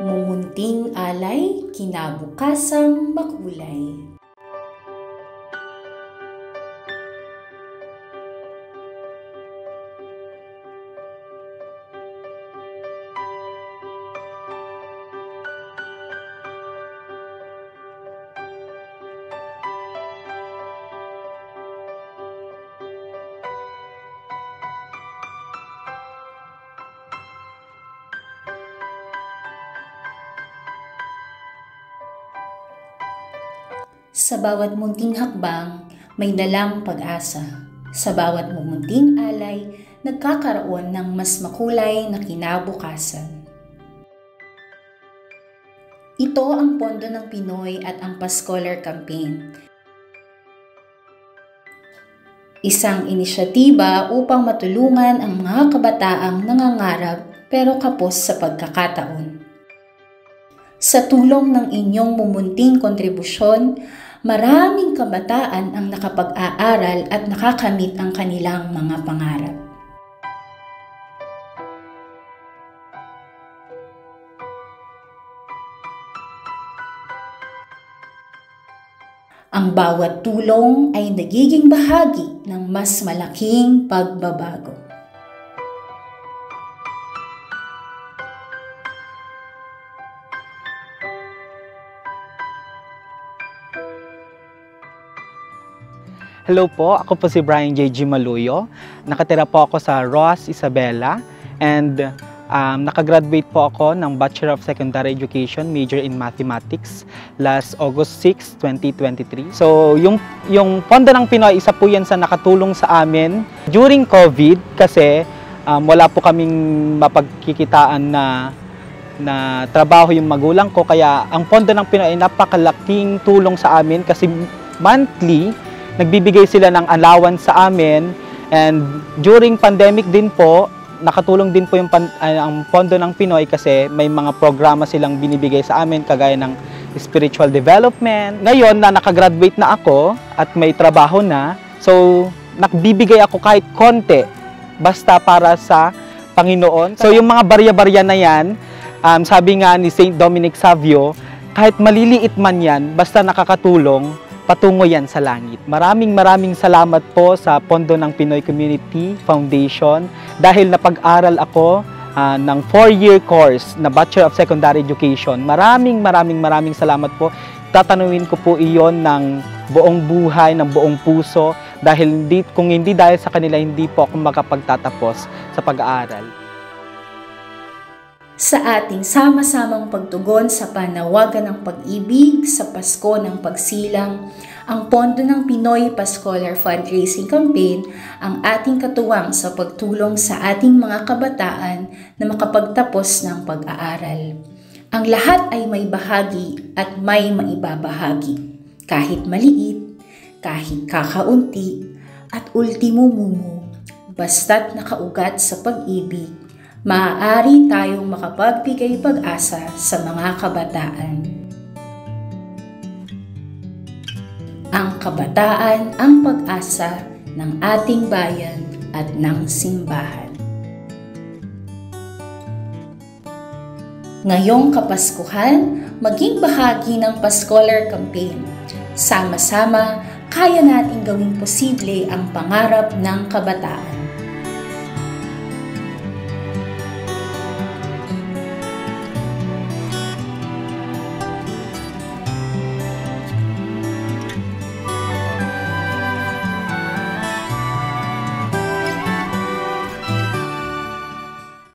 Mumunting alay, kinabukasang makulay. Sa bawat munting hakbang, may dalang pag-asa. Sa bawat mumunting alay, nagkakaroon ng mas makulay na kinabukasan. Ito ang Pondo ng Pinoy at ang PASCOLAR Campaign. Isang inisyatiba upang matulungan ang mga kabataang nangangarap pero kapos sa pagkakataon. Sa tulong ng inyong mumunting kontribusyon, maraming kabataan ang nakapag-aaral at nakakamit ang kanilang mga pangarap. Ang bawat tulong ay nagiging bahagi ng mas malaking pagbabago. Hello po, ako po si Brian J.G. Maluyo. Nakatira po ako sa Roas, Isabela, and nakagraduate po ako ng Bachelor of Secondary Education, major in Mathematics, last August 6, 2023. So, yung Pondo ng Pinoy, isa po yan sa nakatulong sa amin during COVID kasi wala po kaming mapagkikitaan na trabaho yung magulang ko. Kaya ang Pondo ng Pinoy ay napakalaking tulong sa amin kasi monthly, nagbibigay sila ng allowance sa amin, and during pandemic din po, nakatulong din po ang Pondo ng Pinoy kasi may mga programa silang binibigay sa amin kagaya ng spiritual development. Ngayon na nakagraduate na ako at may trabaho na, so nagbibigay ako kahit konti basta para sa Panginoon. So yung mga barya-barya na yan, sabi nga ni Saint Dominic Savio, kahit maliliit man yan, basta nakakatulong, patungo yan sa langit. Maraming salamat po sa Pondo ng Pinoy Community Foundation dahil napag-aral ako ng 4-year course na Bachelor of Secondary Education. Maraming salamat po. Tatanungin ko po iyon ng buong buhay, ng buong puso dahil kung hindi dahil sa kanila, hindi po ako makapagtatapos sa pag-aaral. Sa ating sama-samang pagtugon sa panawagan ng pag-ibig sa Pasko ng Pagsilang, ang Pondo ng Pinoy PASCOLAR Fundraising Campaign ang ating katuwang sa pagtulong sa ating mga kabataan na makapagtapos ng pag-aaral. Ang lahat ay may bahagi at may maibabahagi, kahit maliit, kahit kakaunti, at ultimo mumo, basta't nakaugat sa pag-ibig, maaari tayong makapagbigay pag-asa sa mga kabataan. Ang kabataan ang pag-asa ng ating bayan at ng simbahan. Ngayong Kapaskuhan, maging bahagi ng PASCOLAR Campaign. Sama-sama, kaya nating gawing posible ang pangarap ng kabataan.